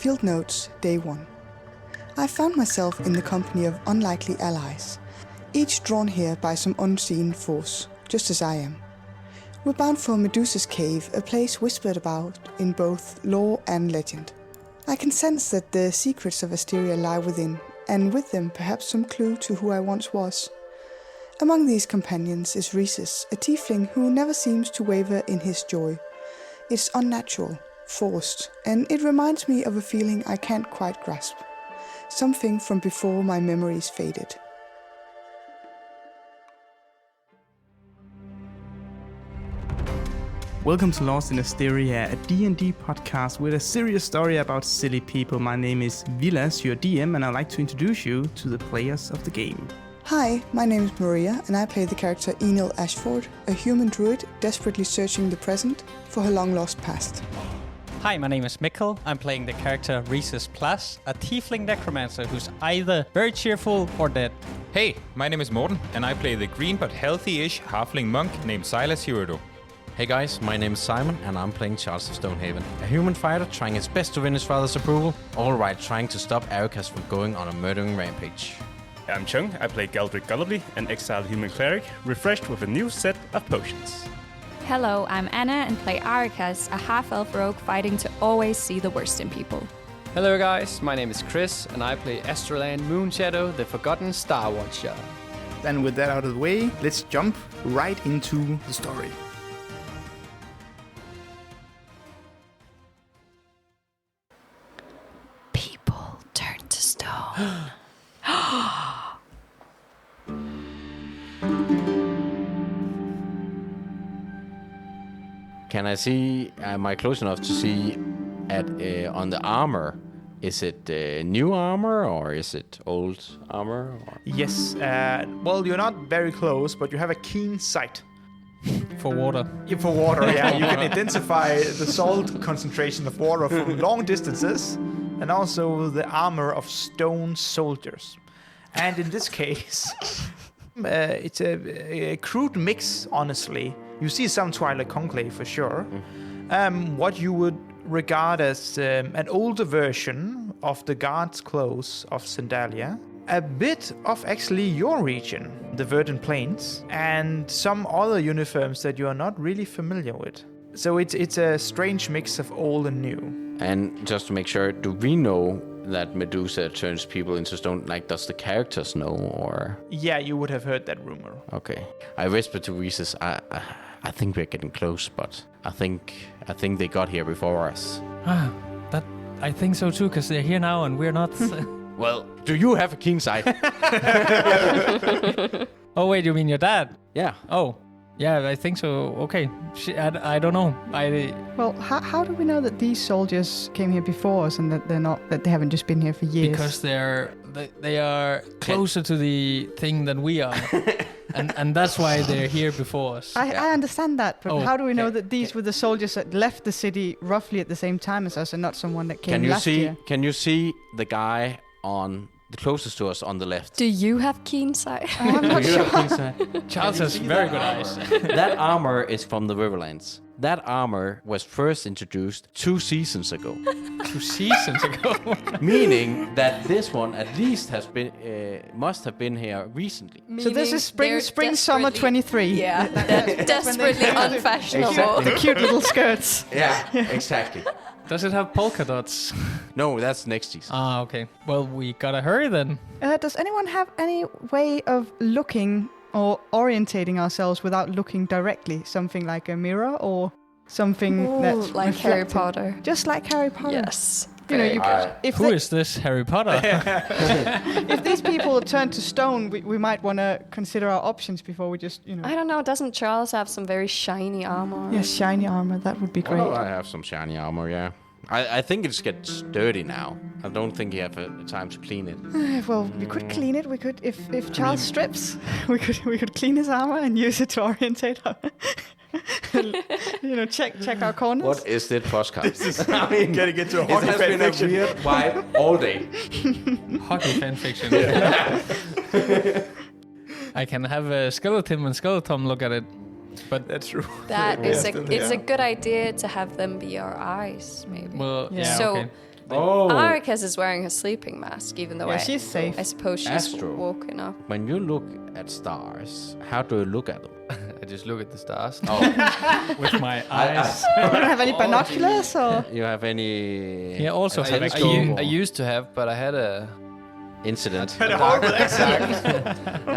Field Notes, Day 1. I found myself in the company of unlikely allies, each drawn here by some unseen force, just as I am. We're bound for Medusa's cave, a place whispered about in both lore and legend. I can sense that the secrets of Asteria lie within, and with them perhaps some clue to who I once was. Among these companions is Rhesus, a tiefling who never seems to waver in his joy. It's unnatural, forced, and it reminds me of a feeling I can't quite grasp. Something from before my memories faded. Welcome to Lost in Asteria, a D&D podcast with a serious story about silly people. My name is Vilas, your DM, and I'd like to introduce you to the players of the game. Hi, my name is Maria, and I play the character Enil Ashford, a human druid desperately searching the present for her long-lost past. Hi, my name is Mikkel. I'm playing the character Rhesus Plus, a tiefling necromancer who's either very cheerful or dead. Hey, my name is Morten, and I play the green but healthy-ish halfling monk named Silas Hirudo. Hey guys, my name is Simon, and I'm playing Charles of Stonehaven, a human fighter trying his best to win his father's approval, all while trying to stop Arikas from going on a murdering rampage. I'm Chung. I play Galdrick Gollivly, an exiled human cleric, refreshed with a new set of potions. Hello, I'm Anna and play Arikas, a half-elf rogue fighting to always see the worst in people. Hello guys, my name is Chris, and I play Astrolan Moonshadow, the Forgotten Star Watcher. And with that out of the way, let's jump right into the story. People turn to stone. Can I see, am I close enough to see on the armor, is it new armor or is it old armor? Or? Yes, well, you're not very close, but you have a keen sight. For water. Yeah, for water, yeah. You can identify the salt concentration of water from long distances, and also the armor of stone soldiers. And in this case, it's a crude mix, honestly. You see some Twilight Conclave for sure. What you would regard as an older version of the guard's clothes of Sandalia. A bit of actually your region, the Verdant Plains, and some other uniforms that you are not really familiar with. So it's a strange mix of old and new. And just to make sure, do we know that Medusa turns people into stone? Like, does the characters know, or? Yeah, you would have heard that rumor. Okay. I whispered to Rhesus, I think we're getting close, but I think they got here before us. I think so too, because they're here now and we're not. Well, do you have a keen sight? Oh wait, you mean your dad? Yeah. Oh, yeah, I think so. Okay, I don't know. Well, how do we know that these soldiers came here before us and that they haven't just been here for years? Because they are closer to the thing than we are. And that's why they're here before us. I understand that, but how do we know okay. that these were the soldiers that left the city roughly at the same time as us and not someone that came last year? Can you see the guy on the closest to us on the left? Do you have keen sight? I'm not sure. Charles has very good eyes. That armor is from the Riverlands. That armor was first introduced 2 seasons ago. 2 seasons ago. Meaning that this one at least has been must have been here recently. So this is spring summer 23. Yeah, they're desperately unfashionable. The cute little skirts. Yeah, exactly. Does it have polka dots? No, that's next season. Okay. Well, we gotta hurry then. Does anyone have any way of looking or orientating ourselves without looking directly? Something like a mirror or something that's like reflective? Harry Potter. Just like Harry Potter. Yes. You know, Who is this Harry Potter? If these people turn to stone, we might want to consider our options before we just, I don't know. Doesn't Charles have some very shiny armor? Yes, shiny armor. That would be great. Oh, I have some shiny armor, yeah. I think it gets dirty now. I don't think you have time to clean it. Well, we could clean it. We could, if Charles strips, we could clean his armor and use it to orientate her. Check our corners. What is this podcast? I mean, getting into a hockey it has been fanfiction. a weird vibe all day. Hockey fanfiction. I can have a Skeleton and Skeleton look at it. But that's true. That is it's a good idea to have them be our eyes, maybe. Well, yeah, so okay. Aricus is wearing her sleeping mask, even though she's safe. I suppose she's Astro. woken up. When you look at stars, how do you look at them? I just look at the stars. With my eyes. You don't have any binoculars or? You have any He also have I used to have, but I had a incident? I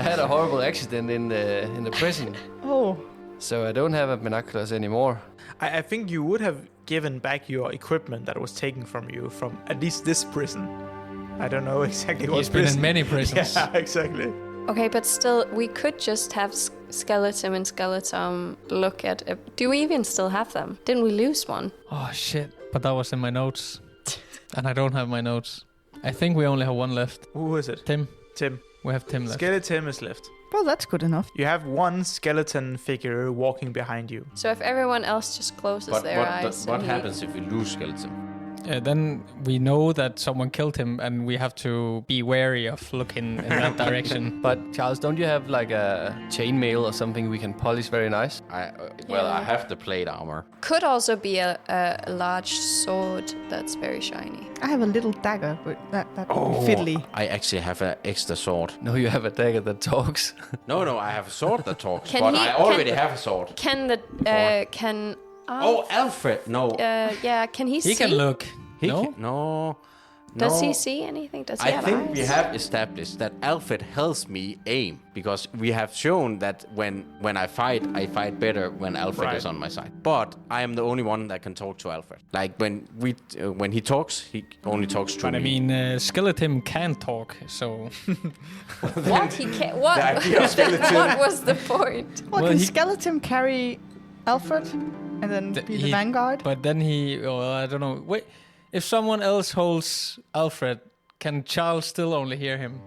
had a horrible accident in the prison, Oh. so I don't have a binoculars anymore. I think you would have given back your equipment that was taken from you from at least this prison. I don't know exactly what He's been prison. in many prisons. Yeah, exactly. Okay, but still, we could just have Skeleton and Skeleton look at it. Do we even still have them? Didn't we lose one? Oh shit! But that was in my notes, and I don't have my notes. I think we only have one left. Who is it? Tim. Tim. We have Tim left. Skeleton is left. Well, that's good enough. You have one skeleton figure walking behind you. So if everyone else just closes their eyes... What and happens if we lose skeleton? Then we know that someone killed him, and we have to be wary of looking in that direction. But Charles, don't you have like a chainmail or something we can polish very nice? I have the plate armor. Could also be a large sword that's very shiny. I have a little dagger, but that would be fiddly. I actually have an extra sword. No, you have a dagger that talks. No, I have a sword that talks, Can but he- I already can- have a sword. Can Alfred, no. yeah, can he see? He can look. He No? can- no. Does no. he see anything? Does he I have think eyes? we have established that Alfred helps me aim, because we have shown that when I fight better when Alfred is on my side. But I am the only one that can talk to Alfred. Like when he talks, he only talks to But me. I mean, Skeleton can talk, so... What? He can't... What? The idea of skeleton. What was the point? Well, Well, can he- Skeleton carry Alfred and then be the vanguard? But then I don't know. Wait, if someone else holds Alfred, can Charles still only hear him?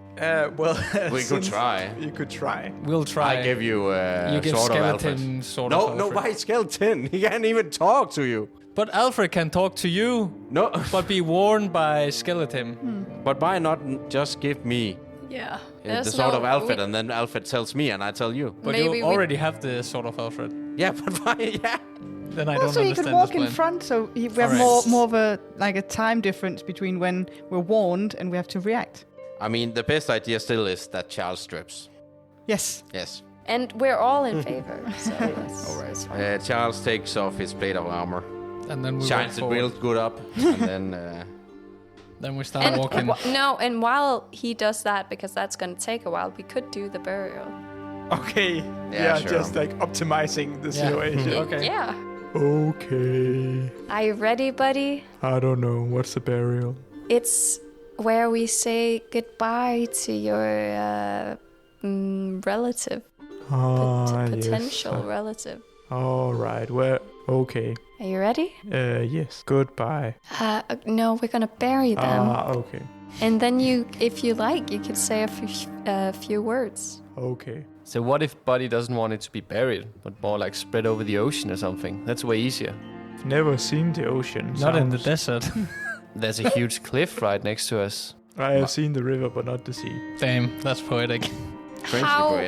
Well, We could try. You could try. We'll try. I give you a You give sword of Alfred. Skeleton sort of No, Alfred. why skeleton? He can't even talk to you. But Alfred can talk to you, No, but be warned by Skeleton. but why not just give me Yeah. the sword of Alfred, and then Alfred tells me, and I tell you? But Maybe you we- already have the sword of Alfred. Yeah, but why? Yeah. Then I don't Also, he understand could walk this in plan. front, so we have Alright. more of a time difference between when we're warned and we have to react. I mean, the best idea still is that Charles strips. Yes. Yes. And we're all in favor. So that's fine. Charles takes off his plate of armor, And then we shines it walk real forward. good up, and then Then we start And walking. and while he does that, because that's going to take a while, we could do the burial. Okay. Yeah, sure. Just like optimizing the situation. Okay. Yeah. Okay. Are you ready, buddy? I don't know. What's the burial? It's where we say goodbye to your relative, potential relative. All right. Well, okay. Are you ready? Yes. Goodbye. No, we're gonna bury them, Okay. and then if you like, you could say a few words. Okay. So what if Buddy doesn't want it to be buried, but more like spread over the ocean or something? That's way easier. I've never seen the ocean. Not in the Sounds- desert. There's a huge cliff right next to us. I have seen the river, but not the sea. Damn, that's poetic.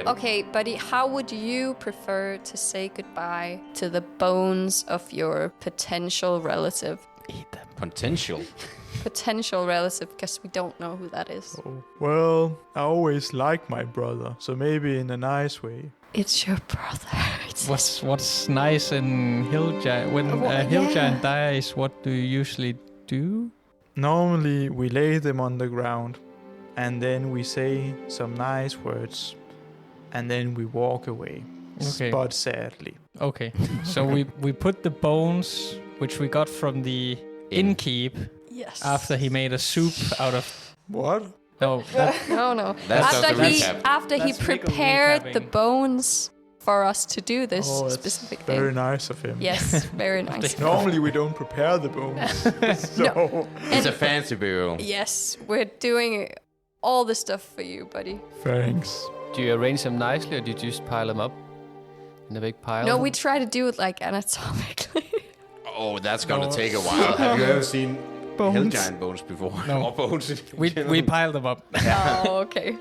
Okay, buddy, how would you prefer to say goodbye to the bones of your potential relative? potential. Potential relative, because we don't know who that is. Oh. Well, I always liked my brother, so maybe in a nice way. It's your brother. What's nice in Hill Giant? When a Hill yeah. Giant dies, what do you usually do? Normally, we lay them on the ground, and then we say some nice words, and then we walk away. Okay. But sadly. Okay, so we put the bones, which we got from the innkeep, Yes. after he made a soup out of... What? No, No. That's just a recap. After he That's Mikkel prepared the recapping. bones for us to do this Oh, that's specific very thing. nice of him. Yes, very nice. Normally, we don't prepare the bones. So, It's a fancy burial. Yes, we're doing all the stuff for you, buddy. thanks. Do you arrange them nicely, or do you just pile them up in a big pile? No, we try to do it like anatomically. Oh, that's gonna take a while. Have you ever seen Bones. Hill Giant bones before? No. Or bones. we pile them up. Oh, okay.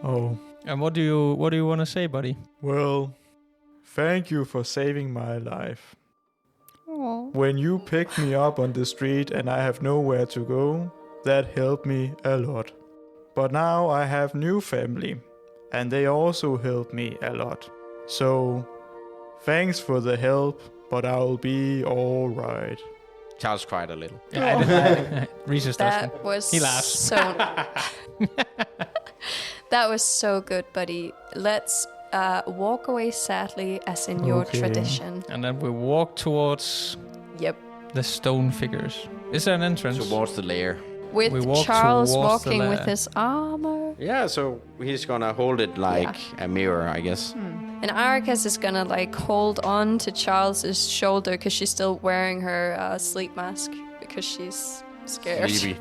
Oh, And what do you want to say, buddy? well, thank you for saving my life. When you picked me up on the street and I have nowhere to go, that helped me a lot. But now I have new family, and they also help me a lot. So, thanks for the help, but I'll be all right. Charles cried a little. Yeah, Reese's doesn't. That was He laughs. so. That was so good, buddy. Let's walk away sadly, as in your Okay. tradition. And then we walk towards Yep. the stone figures. Is there an entrance? Towards the lair. With We walk Charles towards the walking with lair. his armor. Yeah, so he's gonna hold it like a mirror, I guess. And Arcas is gonna like hold on to Charles's shoulder because she's still wearing her sleep mask because she's scared. Sleepy.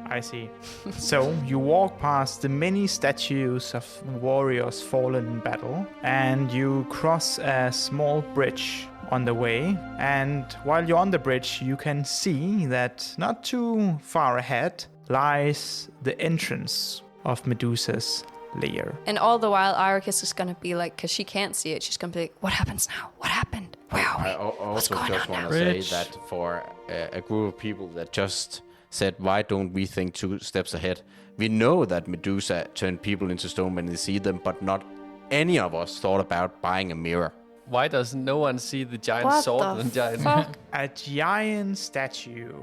I see. So you walk past the many statues of warriors fallen in battle, and you cross a small bridge on the way. And while you're on the bridge, you can see that not too far ahead lies the entrance of Medusa's lair. And all the while, Arcas is gonna be like, because she can't see it, she's gonna be like, "What happens now? What happened? Where are we? I also going just on want now?" to say Rich. that for a group of people that just said, why don't we think 2 steps ahead? We know that Medusa turned people into stone when they see them, but not any of us thought about buying a mirror. Why does no one see the giant What sword the and giant? fuck? A giant statue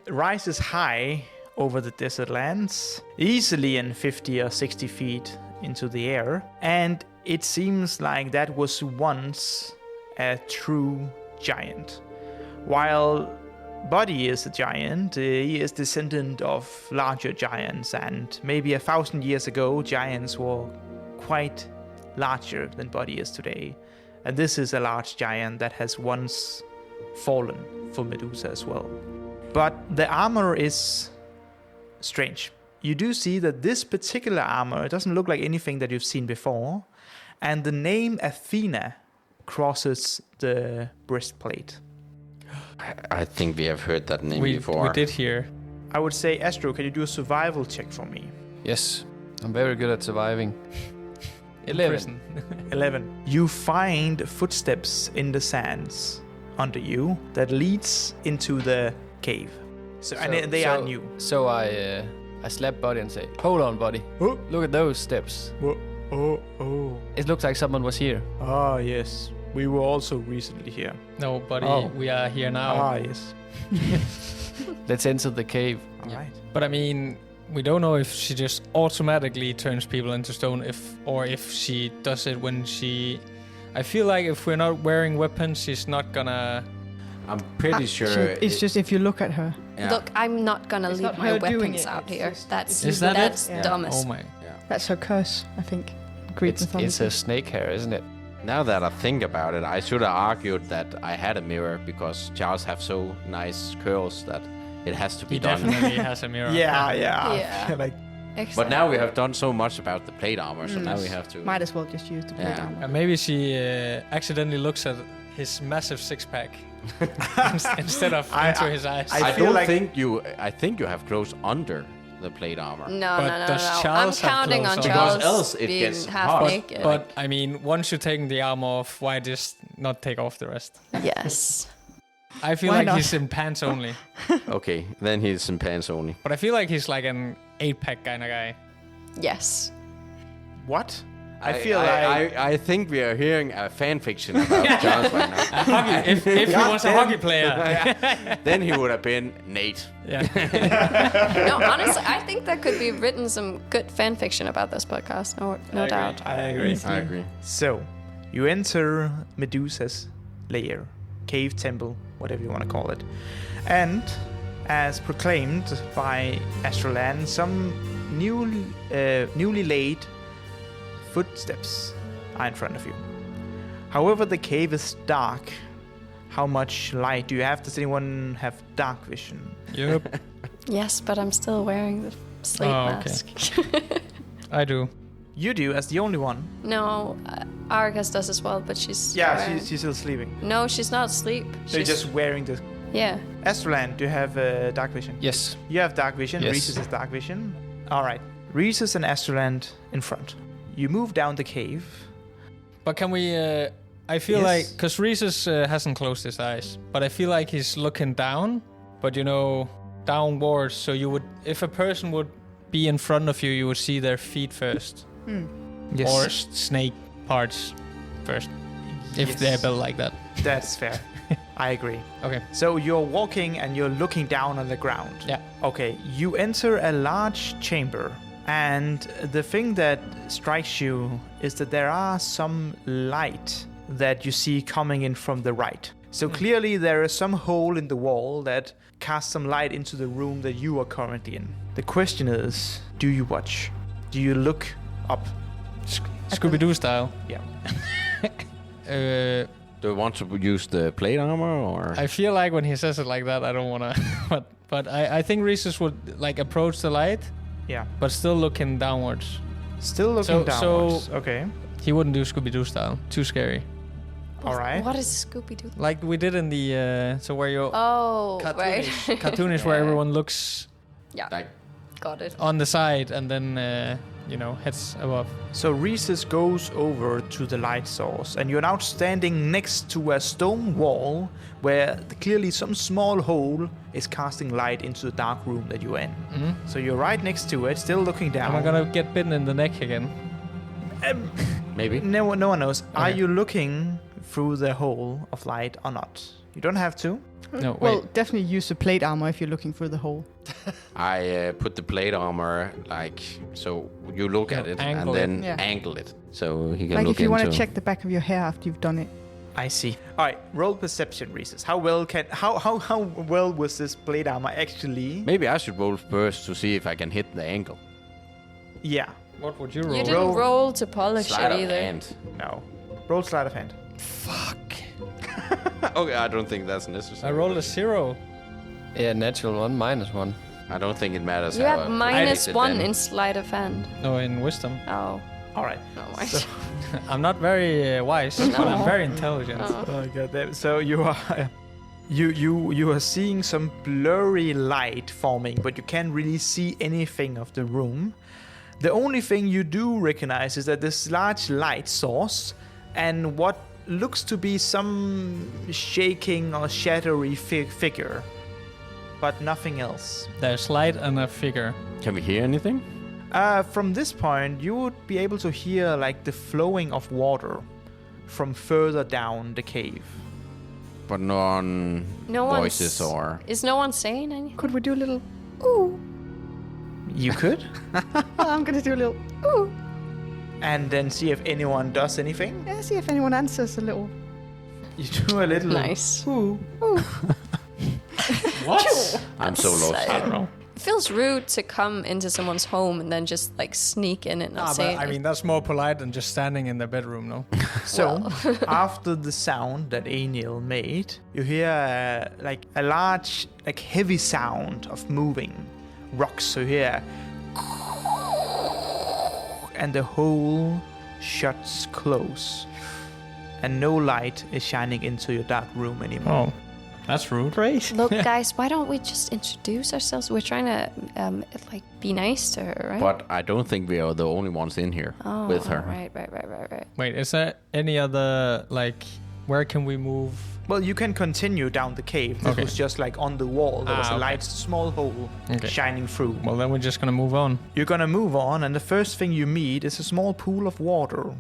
rises high over the desert lands, easily in 50 or 60 feet into the air. And it seems like that was once a true giant. While Buddy is a giant, he is descendant of larger giants, and maybe 1,000 years ago, giants were quite larger than Buddy is today. And this is a large giant that has once fallen for Medusa as well. But the armor is strange. You do see that this particular armor doesn't look like anything that you've seen before, and the name Athena crosses the breastplate. I think we have heard that name We before. did hear. I would say, Astro, can you do a survival check for me? Yes, I'm very good at surviving. 11. 11. You find footsteps in the sands under you that leads into the cave. And they are new. So I slap Buddy and say, "Hold on, Buddy. Oh. Look at those steps. Oh. It looks like someone was here." Ah, yes. We were also recently here. No, buddy, Oh. we are here now. Ah, yes. Let's enter the cave. All right. But I mean, we don't know if she just automatically turns people into stone, or if she does it when she. I feel like if we're not wearing weapons, she's not gonna. I'm pretty sure It's just if you look at her. yeah. Look, I'm not gonna It's leave not my her doing weapons it, out it's here. just- That's Is that that's it? dumb as Oh my. That's her curse, I think. Greek mythology. It's a snake hair, isn't it? Now that I think about it, I should have argued that I had a mirror because Charles have so nice curls that it has to be He done. definitely has a mirror. Yeah. Yeah. Like, But now we have done so much about the plate armor, so now we have to. Might as well just use the plate Yeah. armor. Maybe she accidentally looks at his massive six-pack instead of into his eyes. I feel don't like- think you have clothes under the plate armor. No, But no, no, does no. I'm Charles have counting on clothes on? Charles Because else it being gets half hot. naked. But I mean, once you're taking the armor off, why just not take off the rest? Yes. I feel Why like not? he's in pants only. Okay, then he's in pants only. But I feel like he's like an 8-pack kind of guy. Yes. what? I feel like... I think we are hearing a fan fiction about Charles right now. If he was a hockey player. Then he would have been Nate. Yeah. No, honestly, I think there could be written some good fan fiction about this podcast. No doubt. I agree. I agree. So, you enter Medusa's lair, cave, temple, whatever you want to call it. And, as proclaimed by Astrolan, some newly laid footsteps are in front of you. However, the cave is dark. How much light do you have? Does anyone have dark vision? Yep. Yes, but I'm still wearing the sleep Oh, okay. mask. I do. You do, as the only one. No, Argus does as well, but she's wearing- She's still sleeping. No, she's not asleep. So you're She's just wearing the... yeah. Astrolan, do you have dark vision? Yes. You have dark vision. Yes. Rhesus has dark vision. All right. Rhesus and Astroland in front. You move down the cave. But can we I feel Yes. like because Rhesus hasn't closed his eyes, but I feel like he's looking down, but downwards. So you would, if a person would be in front of you, you would see their feet first, Yes. or snake parts first, if Yes. they're built like that. That's fair. I agree. Okay. So you're walking and you're looking down on the ground. Yeah. Okay, you enter a large chamber, and the thing that strikes you is that there are some light that you see coming in from the right. So clearly there is some hole in the wall that casts some light into the room that you are currently in. The question is, do you watch? Do you look up? Scooby-Doo style. Yeah. Do you want to use the plate armor or? I feel like when he says it like that, I don't want to. but I think Rhesus would like approach the light, Yeah. but still looking downwards. Still looking So- downwards. Okay. He wouldn't do Scooby-Doo style. Too scary. All right. What is Scooby-Doo? Like we did in the so where you Oh, right. cartoonish where everyone looks Yeah, Like, got it. on the side and then heads above. So Rhesus goes over to the light source, and you're now standing next to a stone wall where clearly some small hole is casting light into the dark room that you're in. Mhm. So you're right next to it, still looking down. Am I gonna get bitten in the neck again? maybe. No one knows. Are Okay. you looking through the hole of light or not? You don't have to. No, Well, wait. definitely use the plate armor if you're looking through the hole. I put the plate armor like so you look at it and Angle then it. Yeah. angle it so he can Like look if you want into. to check the back of your hair after you've done it. I see. All right, roll perception, Rhesus. How well was this plate armor actually? Maybe I should roll first to see if I can hit the angle. Yeah. What would you roll? You didn't roll to polish Sleight it of either. hand. No. Roll sleight of hand. Okay, I don't think that's necessary. I rolled a 0. Yeah, natural 1, -1. I don't think it matters. You how have I minus hit it 1 then. in sleight of hand. No, in wisdom. Oh, All right. no, why? So- I'm not very wise, but I'm very intelligent. Oh god damn. So you are you are seeing some blurry light forming, but you can't really see anything of the room. The only thing you do recognize is that this large light source and what looks to be some shaking or shattery figure, but nothing else. There's light and a figure. Can we hear anything? From this point, you would be able to hear like the flowing of water from further down the cave. But No voices one's- or Is no one saying anything? Could we do a little ooh? You could, I'm gonna do a little ooh. and then see if anyone does anything. Yeah, see if anyone answers a little. You do a little. Nice. Ooh. I'm so lost. I don't know. It feels rude to come into someone's home and then just like sneak in and not say But I anything. mean, that's more polite than just standing in the bedroom, no? So, after the sound that Enil made, you hear like a large, like heavy sound of moving rocks. So you hear, and the hole shuts close, and no light is shining into your dark room anymore. Oh, that's rude. Great. Look, guys, why don't we just introduce ourselves? We're trying to like be nice to her, right? But I don't think we are the only ones in here oh, with her. Right. Wait, is there any other, like, where can we move? Well, you can continue down the cave. This Okay. was just like on the wall. There was a okay. light, small hole Okay. shining through. Well, then we're just gonna move on. You're gonna move on, and the first thing you meet is a small pool of water.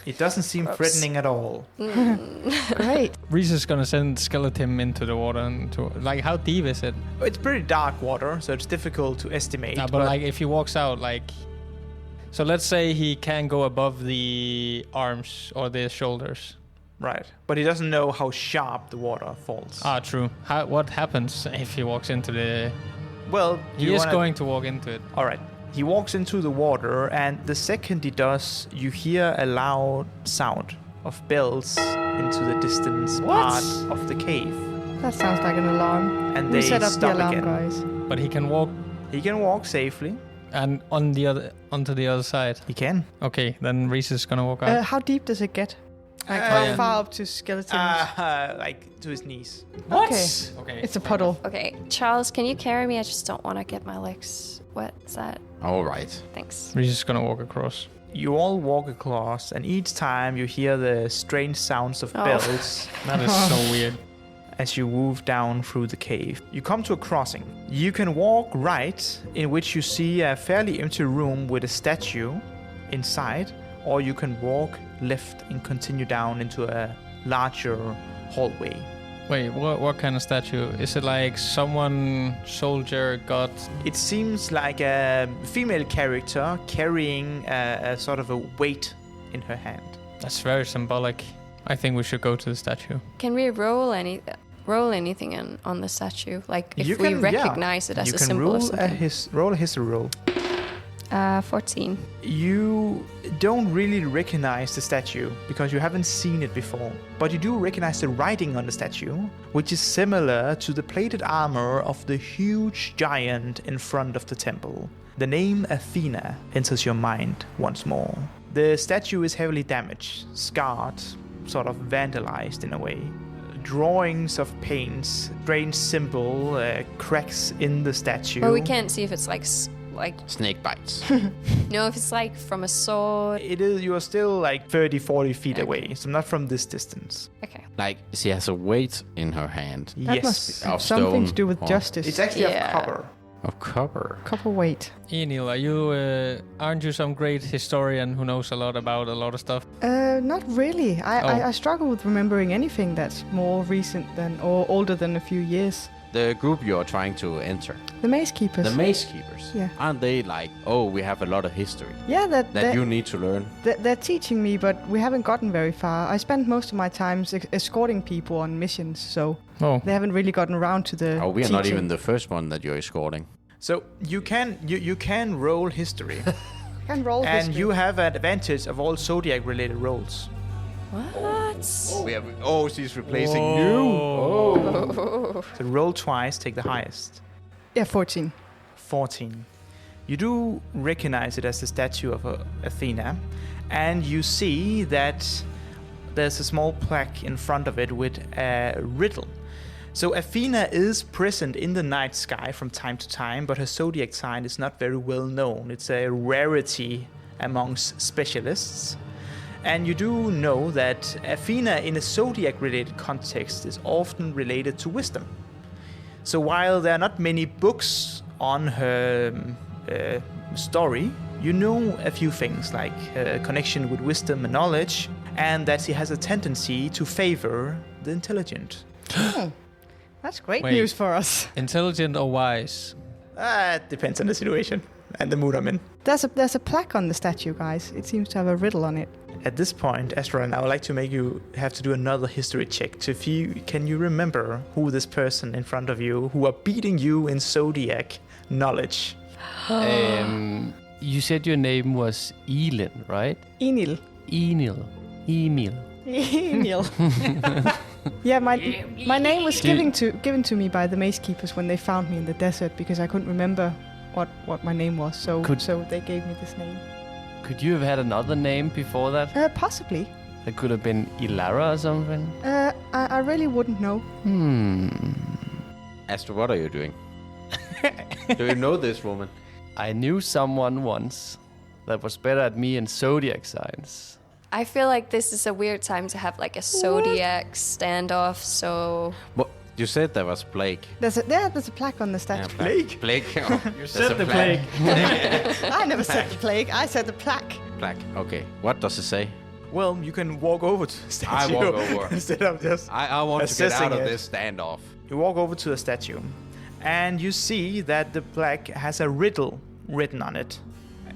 It doesn't seem Gross. threatening at all. Great. Reese is gonna send Skeleton into the water and to, like, how deep is it? It's pretty dark water, so it's difficult to estimate. Nah, but like, if he walks out, like, so let's say he can go above the arms or the shoulders. right, but he doesn't know how sharp the water falls. Ah, true. What happens if he walks into the? Well, He you is wanna- going to walk into it. All right. He walks into the water, and the second he does, you hear a loud sound of bells into the distance part of the cave, That sounds like an alarm. and We they set up the stop alarm, again. guys. But he can walk He can walk safely. and onto the other side. He can. Okay, then Reese is gonna walk out. How deep does it get? Like Uh, how yeah. far up to skeletons? Like to his knees. Okay. Okay. It's a puddle. Okay, Charles, can you carry me? I just don't want to get my legs wet. Is that? All right. Thanks. Reese is gonna walk across. You all walk across, and each time you hear the strange sounds of bells That is so weird. as you move down through the cave. You come to a crossing. You can walk right, in which you see a fairly empty room with a statue inside, or you can walk left and continue down into a larger hallway. Wait, what kind of statue? Is it like someone, soldier, god? It seems like a female character carrying a sort of a weight in her hand. That's very symbolic. I think we should go to the statue. Can we roll anything on the statue? Like if You we can- recognize it as you a can symbol or roll something. roll a history roll. 14. You don't really recognize the statue because you haven't seen it before, but you do recognize the writing on the statue, which is similar to the plated armor of the huge giant in front of the temple. The name Athena enters your mind once more. The statue is heavily damaged, scarred, sort of vandalized in a way. Drawings of paints, strange symbol, cracks in the statue. But we can't see if it's like Snake bites. if it's like from a sword. It is. You are still like 30, 40 feet away, so not from this distance. Okay. Like she has a weight in her hand. That yes. must be Of something stone to do with or- justice. It's actually Yeah. a copper. Of copper. copper weight. Enil, aren't you some great historian who knows a lot about a lot of stuff? Not really. Oh. I struggle with remembering anything that's more recent than or older than a few years. The group you're trying to enter. The Maze Keepers. The Maze Keepers. Yeah. Aren't they like, oh, we have a lot of history Yeah, that you need to learn? they're teaching me, but we haven't gotten very far. I spent most of my time escorting people on missions, so Oh, they haven't really gotten around to the Oh, we are not teaching. even the first one that you're escorting. So you can roll history, Can roll and history. you have an advantage of all zodiac related rolls. What? She's replacing you. So roll twice, take the highest. Yeah, 14. 14. You do recognize it as the statue of Athena, and you see that there's a small plaque in front of it with a riddle. So Athena is present in the night sky from time to time, but her zodiac sign is not very well known. It's a rarity amongst specialists. And you do know that Athena in a zodiac-related context is often related to wisdom. So while there are not many books on her story, you know a few things like her connection with wisdom and knowledge, and that she has a tendency to favor the intelligent. That's great Wait. news for us. intelligent or wise? It depends on the situation and the mood I'm in. There's a plaque on the statue, guys. It seems to have a riddle on it. At this point, Astrolan, I would like to make you have to do another history check. So can you remember who this person in front of you, who are beating you in zodiac knowledge? You said your name was Elin, right? Enil. Enil. Emil. Enil. Yeah, my name was given to me by the Maze Keepers when they found me in the desert because I couldn't remember what my name was. So they gave me this name. Could you have had another name before that? Possibly. It could have been Ilara or something. I really wouldn't know. Astro, what are you doing? Do you know this woman? I knew someone once that was better at me in zodiac signs. I feel like this is a weird time to have like a zodiac standoff. So What? You said there was plague. There's a plaque on the statue. Plague? Plague? Oh, You said the plague. I never said the plague. I said the plaque. Plague. Okay. What does it say? Well, you can walk over to the statue. walk over. Instead of just... I want to get Assessing out of it. this standoff. You walk over to the statue, and you see that the plaque has a riddle written on it.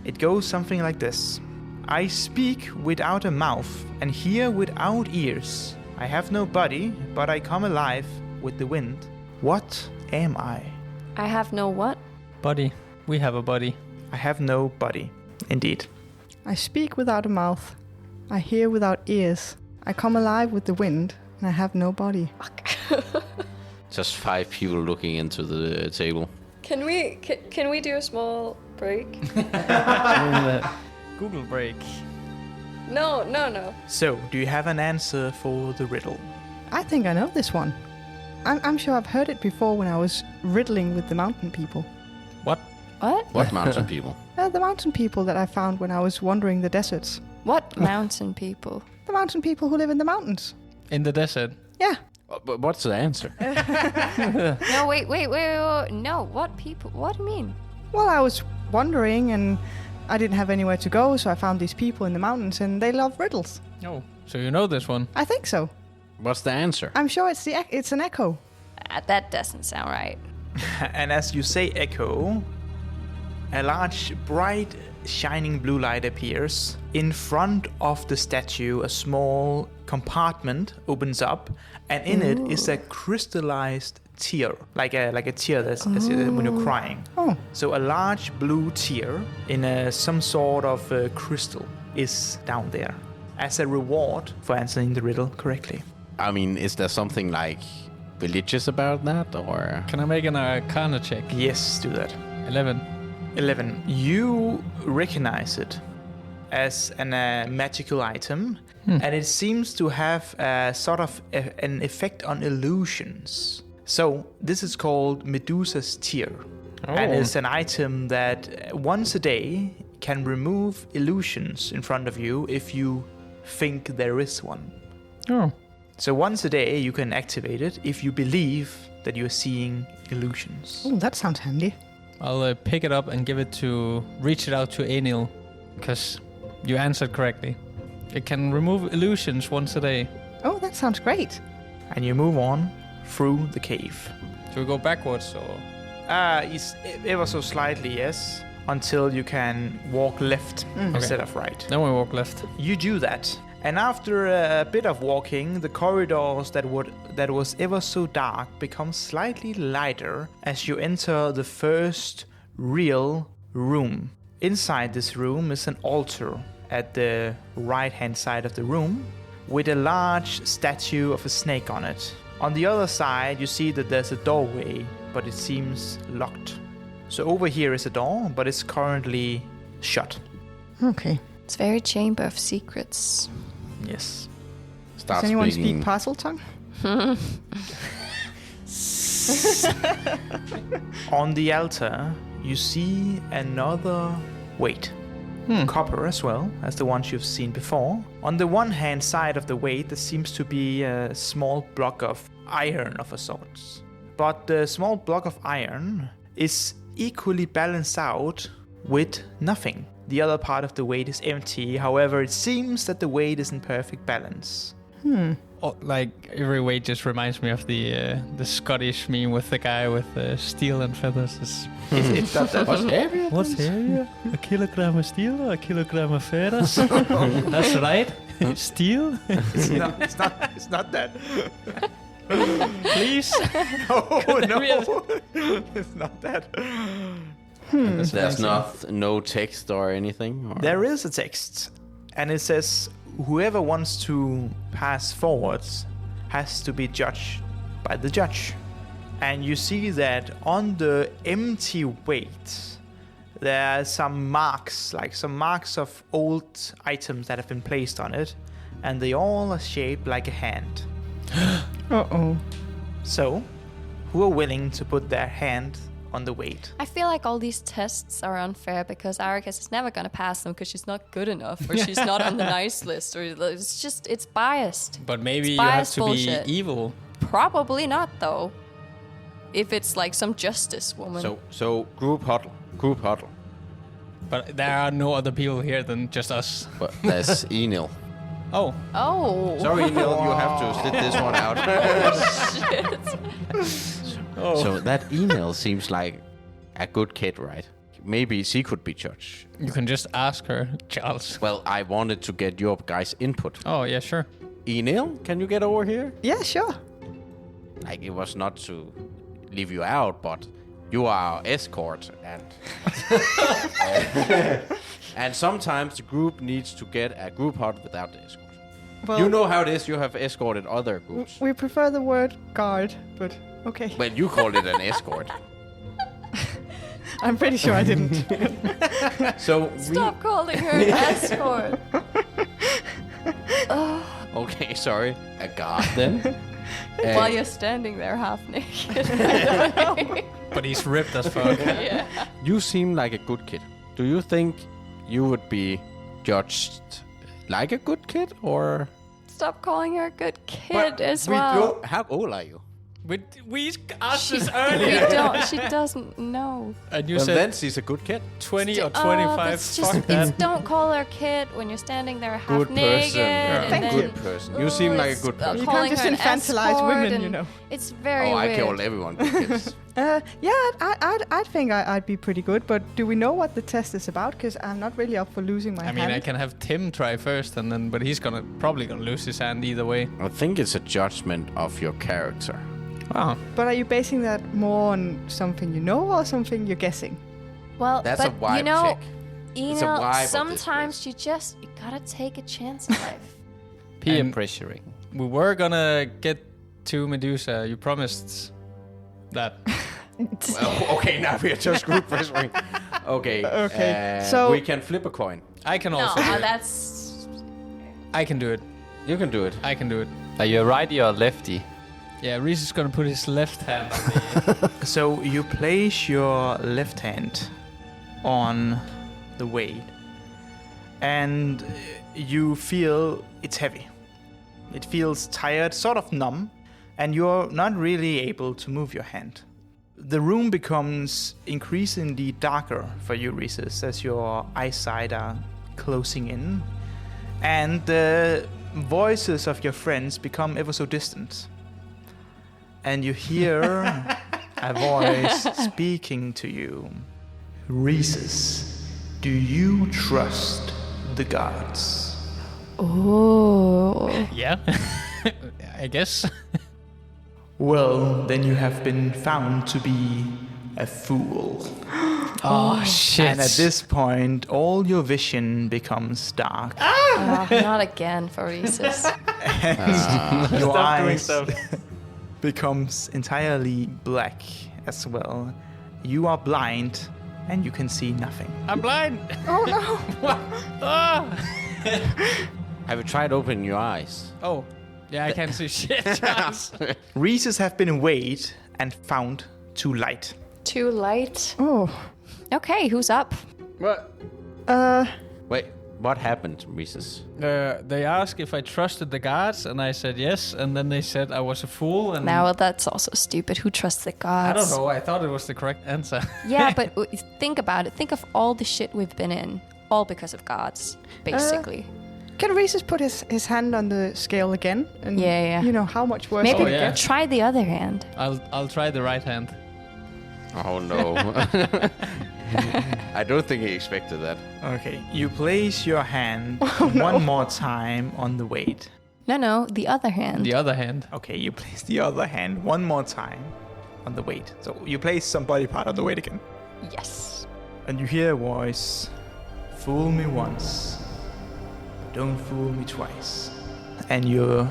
It goes something like this. I speak without a mouth and hear without ears. I have no body, but I come alive with the wind. What am I? I have no what? Buddy. We have a buddy. I have no body. Indeed. I speak without a mouth. I hear without ears. I come alive with the wind, and I have no body. Just 5 people looking into the table. Can we do a small break? Google break. No. So, do you have an answer for the riddle? I think I know this one. I'm sure I've heard it before when I was riddling with the mountain people. What? What? What mountain people? The mountain people that I found when I was wandering the deserts. What mountain people? The mountain people who live in the mountains. In the desert. Yeah. But what's the answer? No, wait. No, what people? What do you mean? Well, I was wandering and I didn't have anywhere to go, so I found these people in the mountains and they love riddles. Oh, so you know this one. I think so. What's the answer? I'm sure it's an echo. That doesn't sound right. And as you say echo, a large, bright, shining blue light appears. In front of the statue, a small compartment opens up, and in it is a crystallized tear, like a tear that's when you're crying. Oh. So a large blue tear in some sort of crystal is down there as a reward for answering the riddle correctly. I mean, is there something like religious about that, or? Can I make an Arcana check? Yes, do that. 11. 11. You recognize it as a magical item, and it seems to have a sort of an effect on illusions. So this is called Medusa's tear, and it's an item that once a day can remove illusions in front of you if you think there is one. Oh. So once a day you can activate it if you believe that you're seeing illusions. Oh, that sounds handy. I'll pick it up and reach it out to Enil, because you answered correctly. It can remove illusions once a day. Oh, that sounds great. And you move on through the cave. Do we go backwards or? Ever so slightly, yes, until you can walk left instead of right. Then we walk left. You do that. And after a bit of walking, the corridors that was ever so dark become slightly lighter as you enter the first real room. Inside this room is an altar at the right-hand side of the room with a large statue of a snake on it. On the other side, you see that there's a doorway, but it seems locked. So over here is a door, but it's currently shut. Okay. It's very Chamber of Secrets. Yes. Start Does anyone speaking. speak parcel tongue? On the altar, you see another weight. Copper as well as the ones you've seen before. On the one hand side of the weight, there seems to be a small block of iron of a sort. But the small block of iron is equally balanced out with nothing. The other part of the weight is empty. However, it seems that the weight is in perfect balance. Oh, like every weight just reminds me of the Scottish meme with the guy with steel and feathers. It's not that. What's heavier? A kilogram of steel or a kilogram of feathers? That's right. Steel? It's not that. Please? No. It's not that. There's no text or anything? Or? There is a text, and it says, whoever wants to pass forwards has to be judged by the judge. And you see that on the empty weight, there are some marks of old items that have been placed on it, and they all are shaped like a hand. Uh-oh. So, who are willing to put their hand on the weight? I feel like all these tests are unfair because Aricus is never going to pass them because she's not good enough or she's not on the nice list, or it's biased. But maybe It's you have biased to bullshit. be evil. Probably not, though. If it's like some justice woman. So group huddle. But there are no other people here than just us. But there's Enil. Oh. Oh. Sorry, Enil, you have to sit this one out. Shit. So that Enil seems like a good kid, right? Maybe she could be judge. You can just ask her, Charles. Well, I wanted to get your guys' input. Oh, yeah, sure. Enil, can you get over here? Yeah, sure. Like, it was not to leave you out, but you are our escort, and and sometimes the group needs to get a group huddle without the escort. Well, You know how it is. You have escorted other groups. we prefer the word guard, but okay. Well, you called it an escort. I'm pretty sure I didn't. So Stop calling her an escort. Okay, sorry. A guard then. While you're standing there half naked. But he's ripped as fuck. Yeah. You seem like a good kid. Do you think you would be judged like a good kid, or? Stop calling her a good kid as well. How old are you? We asked this We earlier. don't. She doesn't know. And you Well, said then she's a good kid. 20 or 25. That's Fuck just, that. don't call her kid when you're standing there half Good naked. person. And Thank then, you. Good person. You seem like a good person. You calling can't just her an infantilize escort women, and you know. It's very I weird. call everyone good kids. I'd think I'd be pretty good, but do we know what the test is about? Because I'm not really up for losing my I hand. mean, I can have Tim try first, and then, but he's probably gonna lose his hand either way. I think it's a judgment of your character. Wow. But are you basing that more on something you know or something you're guessing? Well, That's but a vibe you know, check. It's a vibe of this sometimes you gotta take a chance in life. Peer And- pressuring. We were gonna get to Medusa. You promised that. Well, okay, now we are just group pressuring. Okay. Okay, so- we can flip a coin. I can No, also do it. that's I can do it. You can do it. I can do it. Are you a righty or a lefty? Yeah, Reese is gonna put his left hand on the... So you place your left hand on the weight, and you feel it's heavy. It feels tired, sort of numb, and you're not really able to move your hand. The room becomes increasingly darker for you, Reeses, as your eyesight are closing in, and the voices of your friends become ever so distant. And you hear a voice speaking to you. Reeses, do you trust the gods? oh. Yeah. I guess. Well, then you have been found to be a fool. Oh, shit. And at this point, all your vision becomes dark. Not again for Reese's. Your eyes becomes entirely black as well. You are blind and you can see nothing. I'm blind. Oh no! What? Ah. Have you tried opening your eyes? Oh. Yeah, I can't see shit. Charles. Reeses have been weighed and found too light. Too light. Oh. Okay, who's up? Wait, what happened, Reeses? They asked if I trusted the gods, and I said yes. And then they said I was a fool. And Now that's also stupid. Who trusts the gods? I don't know. I thought it was the correct answer. Yeah, but think about it. Think of all the shit we've been in, all because of gods, basically. Can Reese's put his hand on the scale again? And Yeah. You know, how much worse Maybe will it yeah. get? try the other hand. I'll try the right hand. Oh no. I don't think he expected that. Okay, you place your hand one more time on the weight. No, the other hand. The other hand. Okay, you place the other hand one more time on the weight. So you place some body part on the weight again. Yes. And you hear a voice, fool me once, don't fool me twice. And your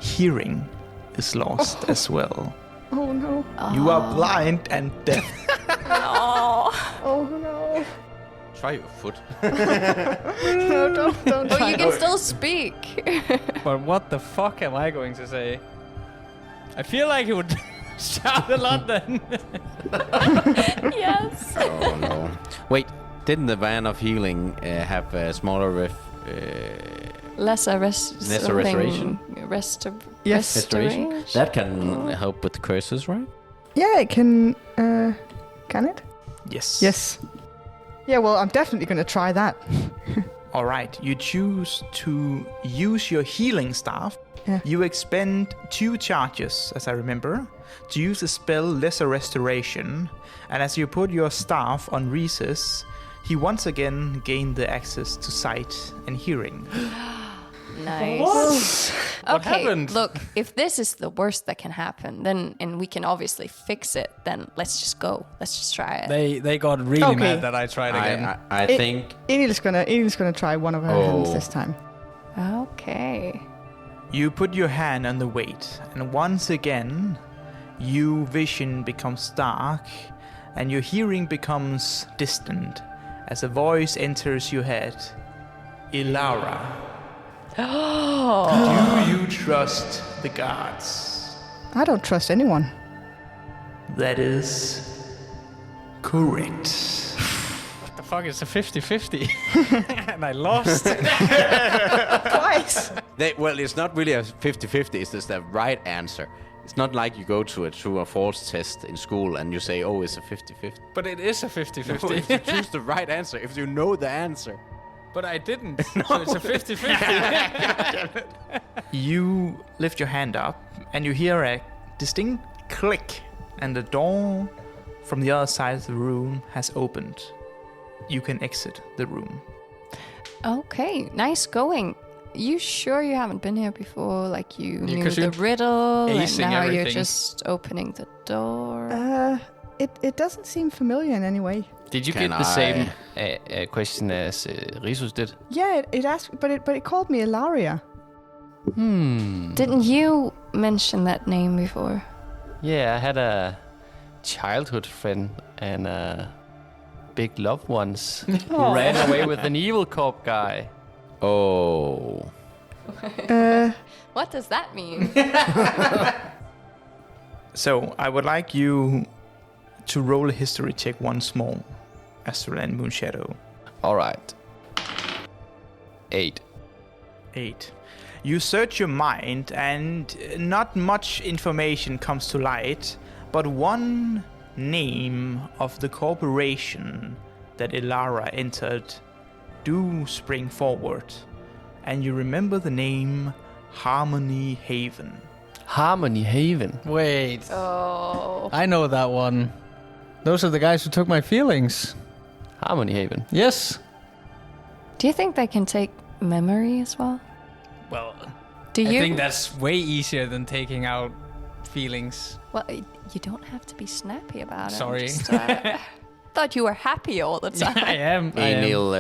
hearing is lost as well. Oh no! You are blind and deaf. Oh no! Try your foot. No, don't But try. you can still speak. But what the fuck am I going to say? I feel like he would shout a lot then. Yes. Oh no. Wait, didn't the van of healing have a smaller Lesser restoration? Yes. restoration? That can help with curses, right? Yeah, it can. Can it? Yes. Yes. Yeah. Well, I'm definitely going to try that. All right, you choose to use your healing staff. Yeah. You expend 2 charges, as I remember, to use the spell Lesser Restoration. And as you put your staff on Reese's, he once again gained the access to sight and hearing. Nice. What Okay, happened? look, if this is the worst that can happen, then and we can obviously fix it, then let's just go. Let's just try it. They got really Okay. mad that I tried again. I It- think Enil's gonna try one of her hands this time. Okay. You put your hand on the weight, and once again, your vision becomes dark, and your hearing becomes distant, as a voice enters your head. Ilara, do you trust the gods? I don't trust anyone. That is correct. The fuck is a 50-50? And I lost. Twice. It's not really a 50-50. It's just the right answer. It's not like you go to a true or false test in school and you say, oh, it's a 50-50. But it is a 50-50. No, if you choose the right answer, if you know the answer. But I didn't. So it's a 50-50. You lift your hand up and you hear a distinct click, and the door from the other side of the room has opened. You can exit the room. Okay, nice going. You sure you haven't been here before? Like you knew 'cause the you're riddle, and acing now you're everything. just opening the door. It doesn't seem familiar in any way. Did you Can get the I- same question as Risus did? Yeah, it asked, but it called me Ilaria. Didn't you mention that name before? Yeah, I had a childhood friend and big loved ones who ran away with an evil corp guy. Oh. What does that mean? So I would like you to roll a history check once more, Astrolan Moonshadow. All right. 8. 8. You search your mind and not much information comes to light, but one name of the corporation that Ilara entered do spring forward, and you remember the name Harmony Haven. Harmony Haven. Wait. Oh. I know that one. Those are the guys who took my feelings. Harmony Haven. Yes. Do you think they can take memory as well? Well, Do I you? think that's way easier than taking out feelings. Well, you don't have to be snappy about Sorry. it. Thought you were happy all the time. I am. Enil,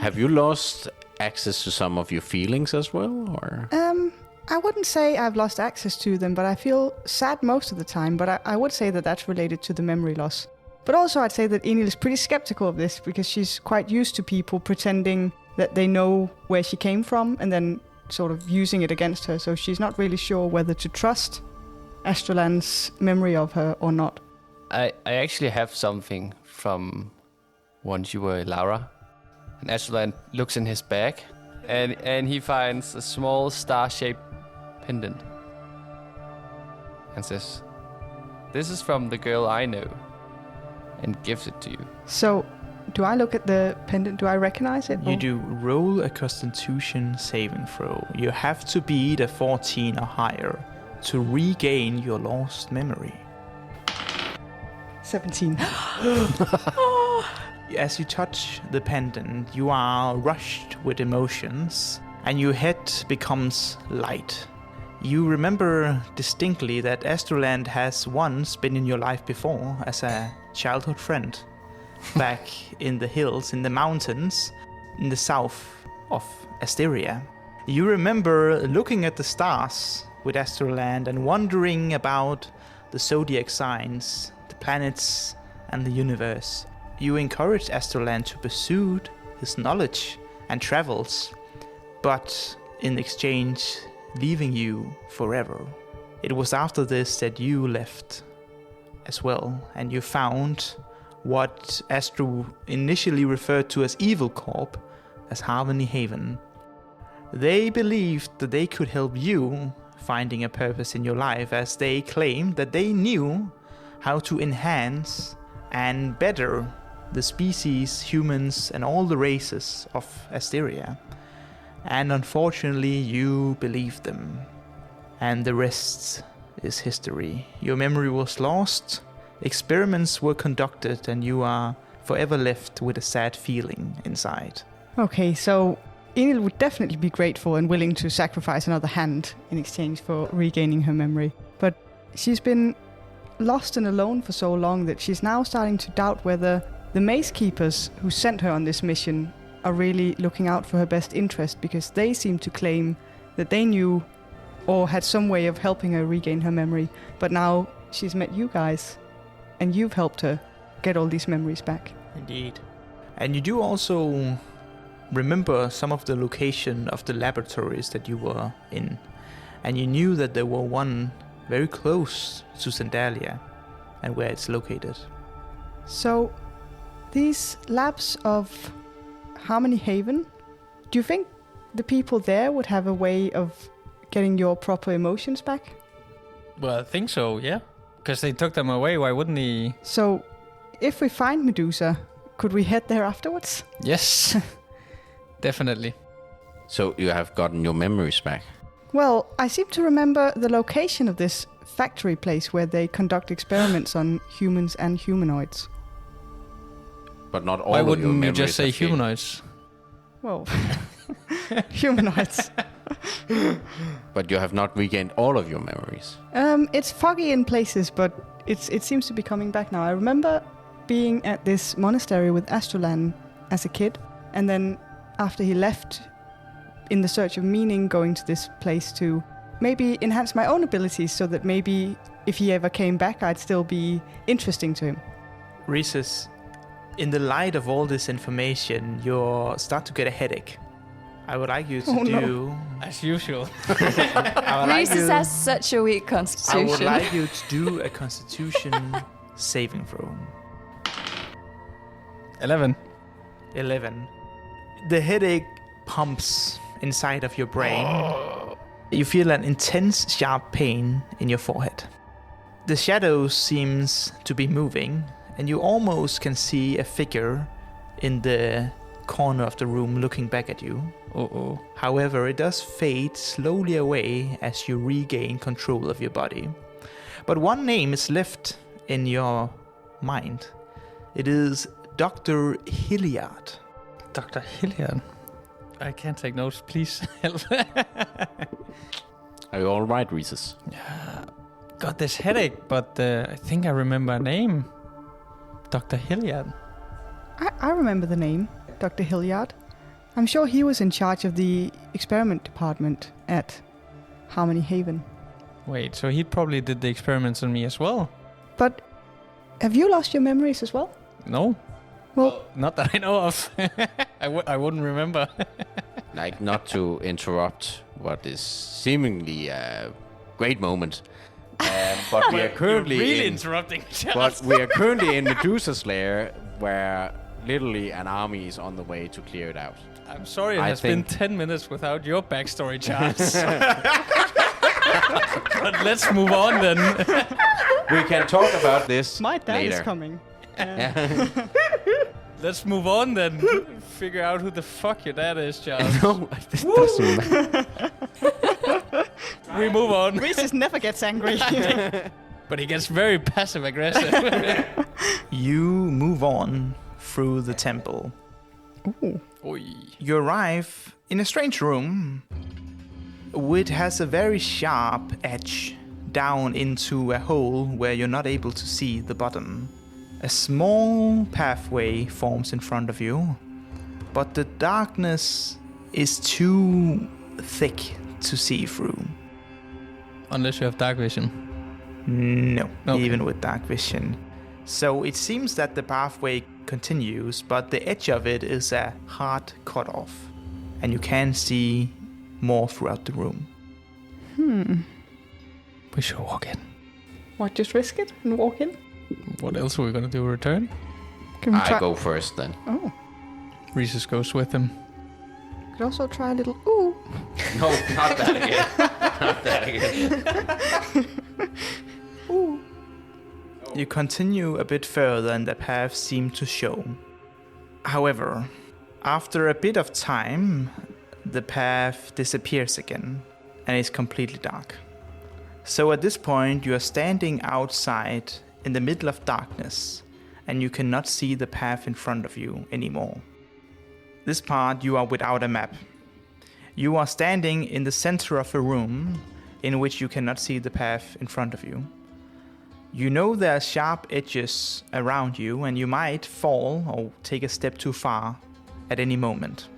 have you lost access to some of your feelings as well, or? I wouldn't say I've lost access to them, but I feel sad most of the time. But I would say that that's related to the memory loss. But also I'd say that Enil is pretty skeptical of this because she's quite used to people pretending that they know where she came from and then sort of using it against her. So she's not really sure whether to trust Astrolan's memory of her or not. I actually have something from once you were Laura. And Astrolan looks in his bag and he finds a small star-shaped pendant. And says, "This is from the girl I know." And gives it to you. So do I look at the pendant? Do I recognize it? You or- do roll a Constitution saving throw. You have to beat a 14 or higher to regain your lost memory. 17. As you touch the pendant, you are rushed with emotions, and your head becomes light. You remember distinctly that Astrolan has once been in your life before as a childhood friend, back in the hills, in the mountains, in the south of Asteria. You remember looking at the stars with Astrolan and wondering about the zodiac signs, the planets, and the universe. You encouraged Astrolan to pursue his knowledge and travels, but in exchange, leaving you forever. It was after this that you left as well, and you found what Astro initially referred to as Evil Corp, as Harmony Haven. They believed that they could help you finding a purpose in your life, as they claimed that they knew how to enhance and better the species, humans, and all the races of Asteria. And unfortunately, you believed them. And the rest is history. Your memory was lost, experiments were conducted, and you are forever left with a sad feeling inside. Okay, so Enil would definitely be grateful and willing to sacrifice another hand in exchange for regaining her memory. But she's been lost and alone for so long that she's now starting to doubt whether the Maze Keepers who sent her on this mission are really looking out for her best interest, because they seem to claim that they knew or had some way of helping her regain her memory. But now she's met you guys, and you've helped her get all these memories back. Indeed. And you do also remember some of the location of the laboratories that you were in. And you knew that there were one very close to Sandalia and where it's located. So, these labs of Harmony Haven, do you think the people there would have a way of getting your proper emotions back? Well, I think so, yeah. Because they took them away, why wouldn't he? So, if we find Medusa, could we head there afterwards? Yes, definitely. So you have gotten your memories back. Well, I seem to remember the location of this factory place where they conduct experiments on humans and humanoids. But not all Why of your wouldn't you memories just say have changed. humanoids? Well, humanoids. But you have not regained all of your memories. It's foggy in places, but it seems to be coming back now. I remember being at this monastery with Astrolan as a kid, and then after he left, in the search of meaning, going to this place to maybe enhance my own abilities so that maybe if he ever came back, I'd still be interesting to him. Rhesus, in the light of all this information, you start to get a headache. I would like you to do... As usual. Rhesus has such a weak I constitution. would like you to do a constitution saving throw. 11. 11. The headache pumps inside of your brain. You feel an intense, sharp pain in your forehead. The shadow seems to be moving, and you almost can see a figure in the corner of the room looking back at you. Uh-oh. However, it does fade slowly away as you regain control of your body. But one name is left in your mind. It is Dr. Hilliard. Dr. Hilliard. I can't take notes, please help. Are you all right, Rhesus? Got this headache, but I think I remember a name. Dr. Hilliard. I remember the name, Dr. Hilliard. I'm sure he was in charge of the experiment department at Harmony Haven. Wait, so he probably did the experiments on me as well? But have you lost your memories as well? No. Well, Not that I know of. I wouldn't remember. Like, not to interrupt what is seemingly a great moment, but we are currently really in, interrupting. but we are currently in Medusa's lair, where literally an army is on the way to clear it out. I'm sorry it I has been think- 10 minutes without your backstory, Charles. But let's move on then. We can talk about this my dad later. is coming. Let's move on then. Figure out who the fuck your dad is, Charles. No, this doesn't matter. We move on. Rhesus never gets angry. But he gets very passive aggressive. You move on through the temple. Oi. You arrive in a strange room which has a very sharp edge down into a hole where you're not able to see the bottom. A small pathway forms in front of you, but the darkness is too thick to see through. Unless you have dark vision. No, Okay. even with dark vision. So it seems that the pathway continues, but the edge of it is a hard cut-off, and you can see more throughout the room. We should walk in. What, just risk it and walk in? What else are we gonna do? Return? Can we try? I go first then. Oh, Rhesus goes with him. could also try a little ooh. No, not that again. Not that again. You continue a bit further and the path seems to show. However, after a bit of time, the path disappears again and is completely dark. So at this point, you are standing outside in the middle of darkness and you cannot see the path in front of you anymore. This part, you are without a map. You are standing in the center of a room in which you cannot see the path in front of you. You know there are sharp edges around you and you might fall or take a step too far at any moment.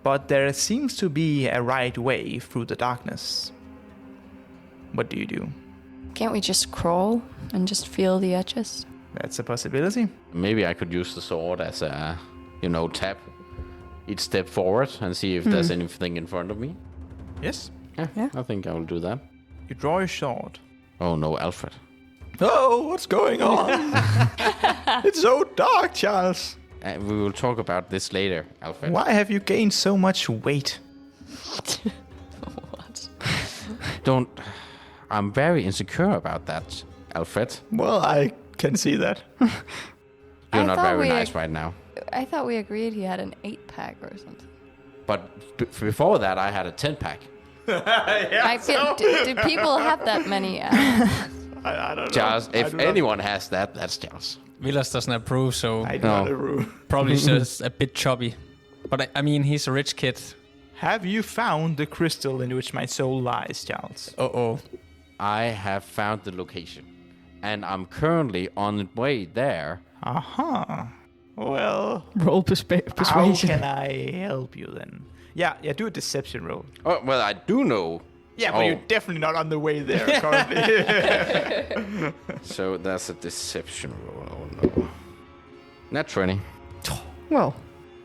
But there seems to be a right way through the darkness. What do you do? Can't we just crawl and just feel the edges? That's a possibility. Maybe I could use the sword as a, tap each step forward and see if there's anything in front of me. Yes. Yeah, I think I will do that. You draw your sword Oh no, Alfred. Oh, what's going on? It's so dark, Charles. We will talk about this later, Alfred. Why have you gained so much weight? What? I'm very insecure about that, Alfred. Well, I can see that. You're I not thought very we- nice right now. I thought we agreed he had an 8-pack or something. But before that, I had a 10-pack. I feel, do people have that many? I don't know. Charles, I if do not- anyone has that, that's Charles. Vilas doesn't approve, so I do No. not approve. probably just a bit chubby. But I mean, he's a rich kid. Have you found the crystal in which my soul lies, Charles? Uh-oh. I have found the location. And I'm currently on the way there. Uh-huh. Well, Roll how persuasion. can I help you then? Yeah, do a deception roll. Oh, well, I do know. Yeah, but Oh. you're definitely not on the way there currently. So that's a deception roll. Oh, no. Not 20. Well,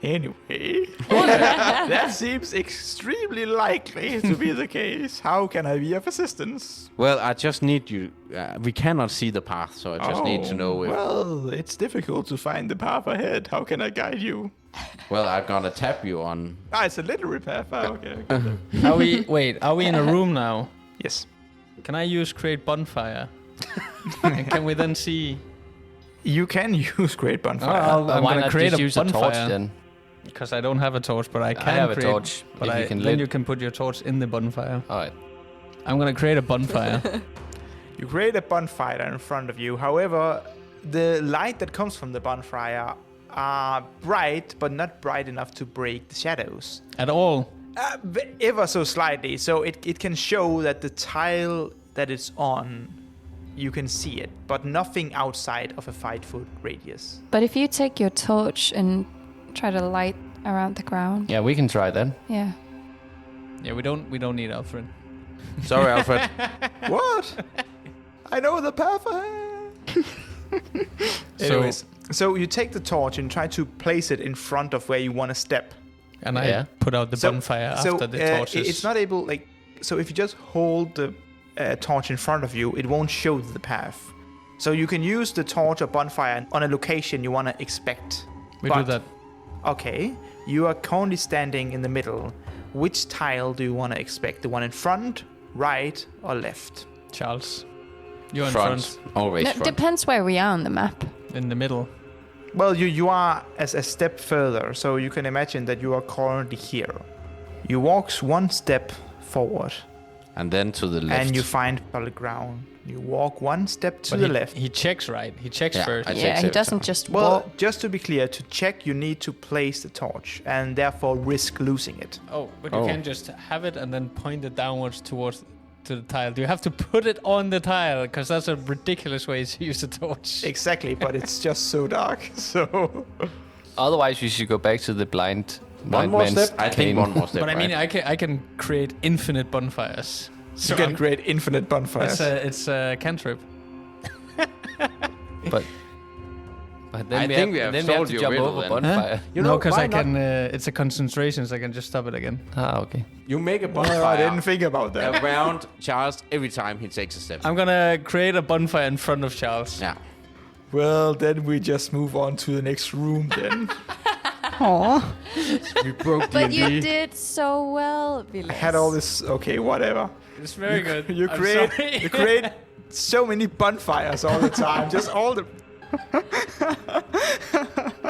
Anyway, that seems extremely likely to be the case. How can I be of assistance? Well, I just need you. We cannot see the path, so I just need to know if. Well, it's difficult to find the path ahead. How can I guide you? Well, I'm gonna tap you on. It's a literary path. Okay. Are we in a room now? Yes. Can I use create bonfire? And can we then see? You can use Great Bonfire. I'm Why gonna not create just a use a torch bonfire. then? Because I don't have a torch, but I can have a create, torch, But if you I, can then lit. you can put your torch in the bonfire. Alright. I'm gonna create a bonfire. You create a bonfire in front of you. However, the light that comes from the bonfire are bright, but not bright enough to break the shadows. At all. Ever so slightly. So it can show that the tile that it's on, you can see it, but nothing outside of a 5-foot radius. But if you take your torch and try to light around the ground, Yeah, we can try that. yeah. Yeah, we don't need Alfred. Sorry, Alfred. What? I know the path ahead. Anyways, so you take the torch and try to place it in front of where you want to step. And Yeah. I put out the bonfire after the torches. It's not able, like, so if you just hold the torch in front of you, it won't show the path. So you can use the torch or bonfire on a location you want to expect. We do But- that. Okay, you are currently standing in the middle. Which tile do you want to expect? The one in front, right, or left? Charles. You're in Front. Always No, front. depends where we are on the map. in the middle. Well, you are as a step further, so you can imagine that you are currently here. You walk one step forward, And then to the left. and you find solid ground. You walk one step to But the he, left. he checks, right? He checks Yeah, first. I check Yeah, he every doesn't time. just Well, walk. just to be clear, to check, you need to place the torch and therefore risk losing it. Oh, but Oh. you can't just have it and then point it downwards towards to the tile. Do you have to put it on the tile? Because that's a ridiculous way to use a torch. Exactly, but it's just so dark. So Otherwise, we should go back to the blind One more man's step. I think cane. one more step. But I mean, right? I can create infinite bonfires. you can create infinite bonfires. It's a cantrip. But then I we think we have, have then we have solved to your jump riddle over then. bonfire. No, because why I not? can. It's a concentration, so I can just stop it again. Ah, okay. You make a I bonfire didn't think about that. around Charles every time he takes a step. I'm gonna create a bonfire in front of Charles. Yeah. Well, then we just move on to the next room then. aw. We broke But you D&D. did so well, Vilas. I had all this. Okay, whatever. It's very good. You I'm create sorry. you create so many bonfires all the time. Just all the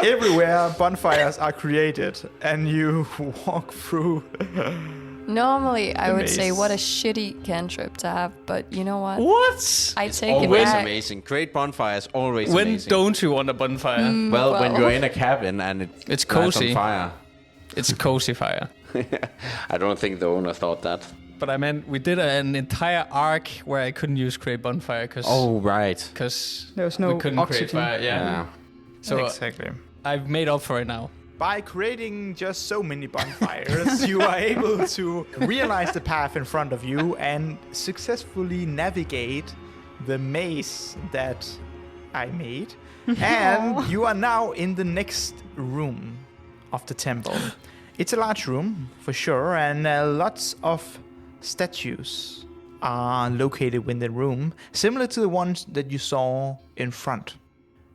everywhere bonfires are created, and you walk through. Normally, I would say maze. what a shitty cantrip to have, but you know what? What? I take it Always back. amazing. Great bonfires, always When amazing. don't you want a bonfire? Well, when well. you're in a cabin and It's lights cozy. on fire. It's a cozy fire. I don't think the owner thought that. But I meant we did an entire arc where I couldn't use create bonfire because right. There was no we couldn't create oxygen. fire. Yeah. So exactly. I've made up for it now. By creating just so many bonfires, you are able to realize the path in front of you and successfully navigate the maze that I made. And you are now in the next room of the temple. It's a large room, for sure, and lots of statues are located within the room, similar to the ones that you saw in front.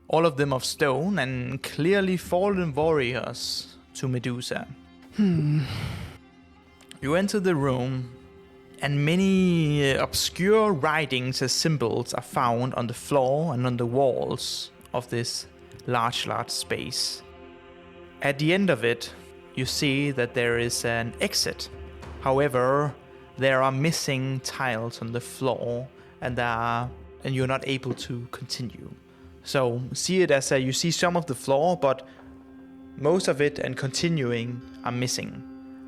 All of them of stone and clearly fallen warriors to Medusa. You enter the room, and many obscure writings as symbols are found on the floor and on the walls of this large space. At the end of it, you see that there is an exit. However, there are missing tiles on the floor, and you're not able to continue. So see it as you see some of the floor, but most of it and continuing are missing.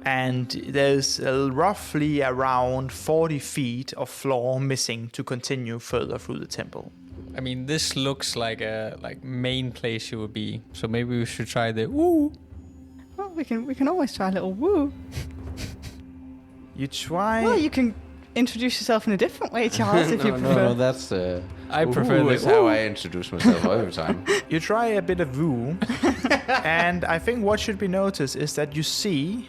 And there's roughly around 40 feet of floor missing to continue further through the temple. I mean, this looks like a main place you would be. So maybe we should try the woo. Well, we can always try a little woo. You try. Well, you can introduce yourself in a different way, Charles, if you prefer. No, that's... I prefer this. the How I introduce myself every time. You try a bit of woo. And I think what should be noticed is that you see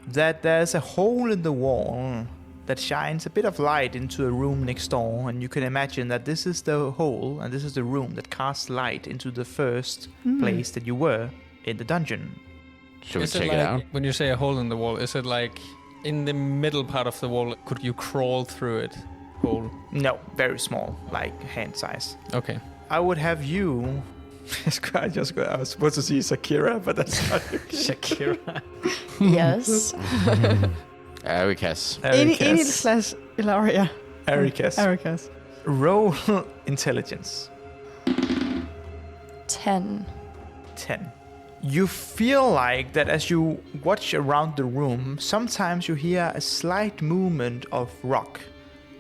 that there's a hole in the wall that shines a bit of light into a room next door, and you can imagine that this is the hole and this is the room that casts light into the first place that you were in the dungeon. Should we Is check it it out? when you say a hole in the wall, is it like in the middle part of the wall? Could you crawl through it? Hole? No, very small, like hand size. Okay. I would have you... I was supposed to see Shakira, but that's not Shakira. Yes. Ericas. Enil / Ilaria. Ericas. Roll intelligence. 10. 10. You feel like that as you watch around the room, sometimes you hear a slight movement of rock.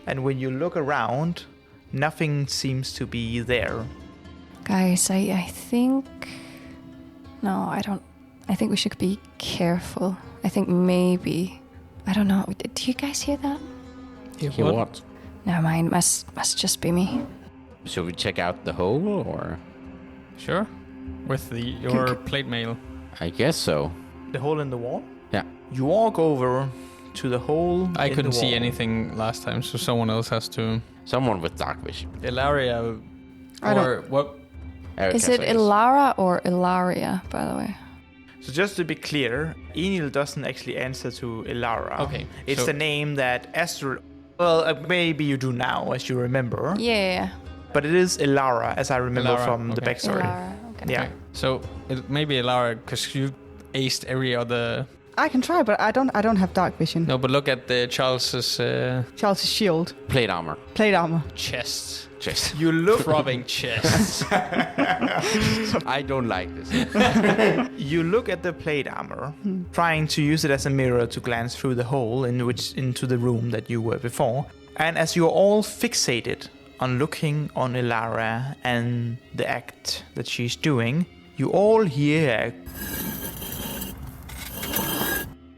And when you look around, nothing seems to be there. Guys, I think... No, I don't... I think we should be careful. I think maybe... I don't know. Do you guys hear that? Hear what? Never mind. Must just be me. Should we check out the hole, or...? Sure. With your plate mail. I guess so. The hole in the wall? Yeah. You walk over to the hole I in couldn't the see wall. anything last time, so someone else has to. Someone with dark vision. Ilaria. I Or what? Ericas, Is it I guess. Ilara or Ilaria, by the way? So just to be clear, Enil doesn't actually answer to Ilara. Okay, It's so- the name that Astrolan... Well, maybe you do now, as you remember. Yeah. But it is Ilara, as I remember Ilara, from the okay. backstory. Ilara. Okay. Yeah. So maybe Ilaria, because you aced every other. I can try, but I don't have dark vision. No, but look at the Charles's Charles' shield, Plate armor. plate armor. chest, Chest. You look... throbbing chest. I don't like this. You look at the plate armor, trying to use it as a mirror to glance through the hole into the room that you were before. And as you're all fixated on looking on Ilara and the act that she's doing, you all hear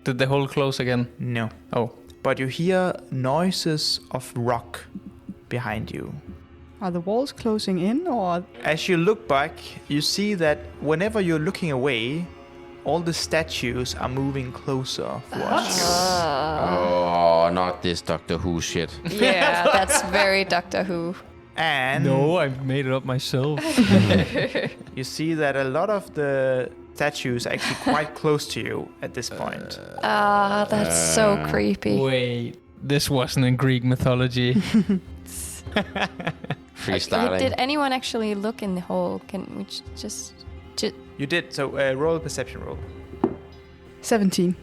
Did the hole close again? no, Oh, but you hear noises of rock behind you. Are the walls closing in, or As you look back, you see that whenever you're looking away, all the statues are moving closer towards you. Oh, not this Doctor Who shit. Yeah, that's very Doctor Who. And no, I made it up myself. you see that a lot of the statues are actually quite close to you at this point. That's so creepy. Wait, this wasn't in Greek mythology. Freestyling. Did anyone actually look in the hole? Can we just... You did, so roll a perception roll. 17?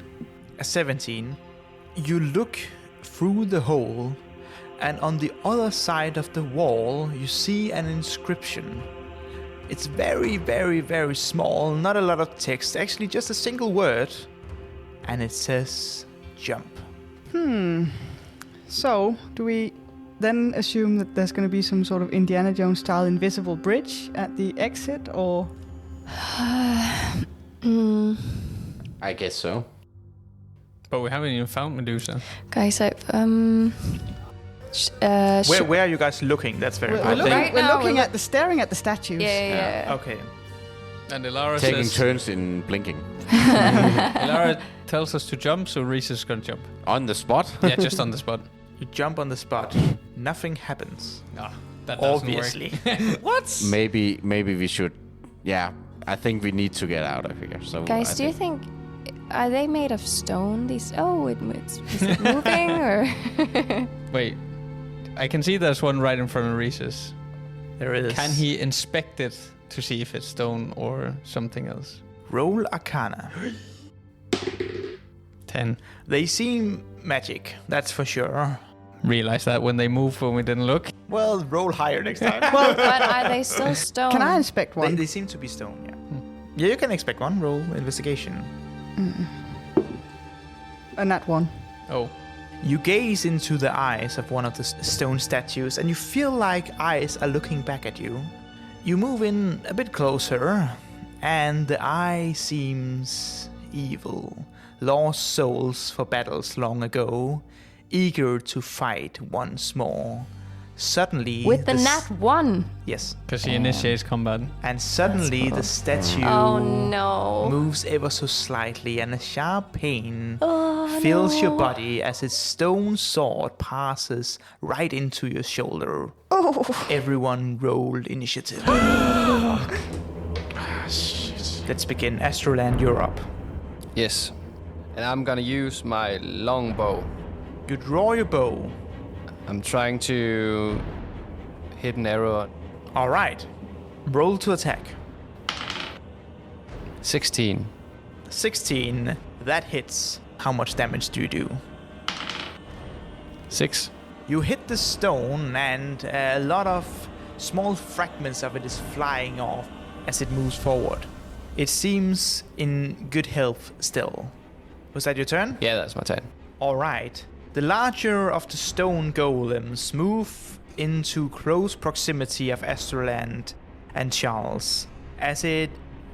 A 17. You look through the hole, and on the other side of the wall, you see an inscription. It's very, very, very small, not a lot of text, actually just a single word, and it says jump. So, do we then assume that there's going to be some sort of Indiana Jones style invisible bridge at the exit, or... I guess so. But we haven't even found Medusa. Guys, Where are you guys looking? That's very We're important. looking, Right we're now, looking we're at the staring at the statues. Yeah. Okay. And Ilara Taking says... turns in blinking. Ilara tells us to jump, so Reese is gonna jump. On the spot. Yeah, just on the spot. You jump on the spot. Nothing happens. That doesn't Obviously. What? Maybe we should. Yeah, I think we need to get out of here. So Guys, do you think are they made of stone? These is it moving or? Wait, I can see there's one right in front of Reese's. There is. Can he inspect it to see if it's stone or something else? Roll Arcana. 10. They seem magic, that's for sure. Realize that when they move when we didn't look. Well, roll higher next time. But are they still stone? Can I inspect one? They seem to be stone, yeah. Yeah, you can expect one. Roll investigation. A nat 1. Oh. You gaze into the eyes of one of the stone statues and you feel like eyes are looking back at you. You move in a bit closer and the eye seems evil. Lost souls for battles long ago, eager to fight once more. Suddenly... With the nat 1? Yes. Because he initiates combat. And suddenly the statue Oh no. moves ever so slightly and a sharp pain fills your body as its stone sword passes right into your shoulder. Oh. Everyone rolled initiative. Let's begin. Astrolan, you're up. Yes. And I'm gonna use my longbow. You draw your bow. I'm trying to hit an arrow. All right. Roll to attack. 16. 16. That hits. How much damage do you do? 6. You hit the stone and a lot of small fragments of it is flying off as it moves forward. It seems in good health still. Was that your turn? Yeah, that's my turn. All right. The larger of the stone golems move into close proximity of Astrolan and Charles. As it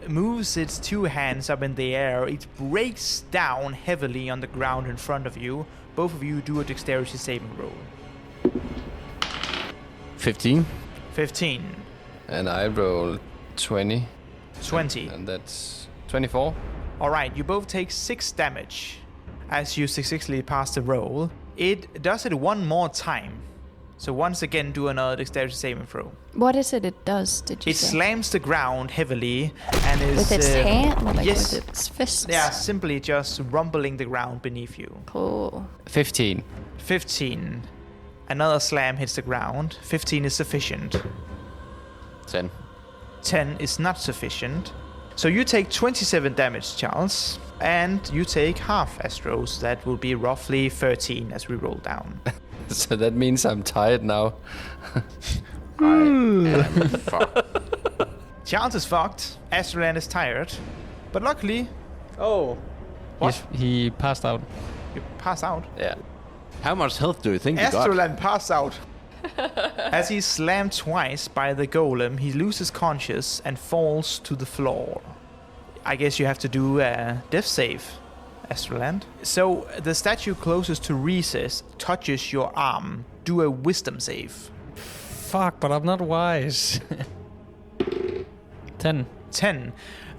moves its two hands up in the air, it breaks down heavily on the ground in front of you. Both of you do a dexterity saving roll. 15. 15. And I roll 20. 20. And that's 24. All right, you both take 6 damage. As you successfully pass the roll, it does it one more time. So once again, do another dexterity saving throw. What is it does, did you It say? slams the ground heavily and is... With its hand? Like yes. with its fists? Yeah, simply just rumbling the ground beneath you. Cool. 15. 15. Another slam hits the ground. 15 is sufficient. 10. 10 is not sufficient. So you take 27 damage, Charles. And you take half, Astros. That will be roughly 13 as we roll down. So that means I'm tired now. Fuck. Charles is fucked. Astrolan is tired. But luckily, What? He passed out. you pass out. Yeah. How much health do you think you got? Astrolan passed out. As he's slammed twice by the golem, he loses conscious and falls to the floor. I guess you have to do a death save, Astrolan. So the statue closest to Reese's touches your arm. Do a wisdom save. Fuck, but I'm not wise. 10. 10.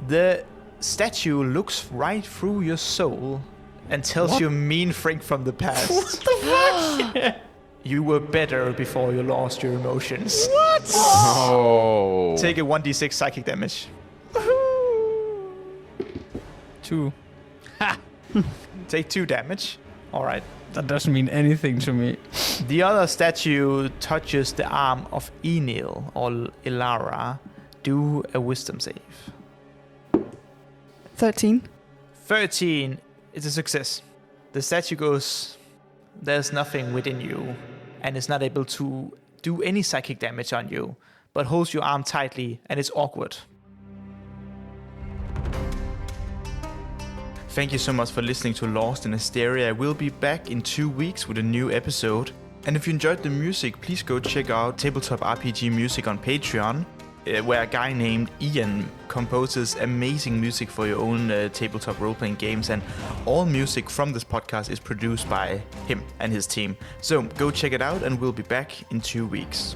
The statue looks right through your soul and tells you a mean thing from the past. What the fuck? You were better before you lost your emotions. What? Oh. Take a 1d6 psychic damage. 2. Take 2 damage. All right. That doesn't mean anything to me. The other statue touches the arm of Enil or Ilara. Do a wisdom save. 13. 13 is a success. The statue goes, there's nothing within you, and is not able to do any psychic damage on you, but holds your arm tightly, and it's awkward. Thank you so much for listening to Lost in Asteria. We'll be back in 2 weeks with a new episode. And if you enjoyed the music, please go check out Tabletop RPG music on Patreon, where a guy named Ian composes amazing music for your own tabletop role-playing games, and all music from this podcast is produced by him and his team. So go check it out, and we'll be back in 2 weeks.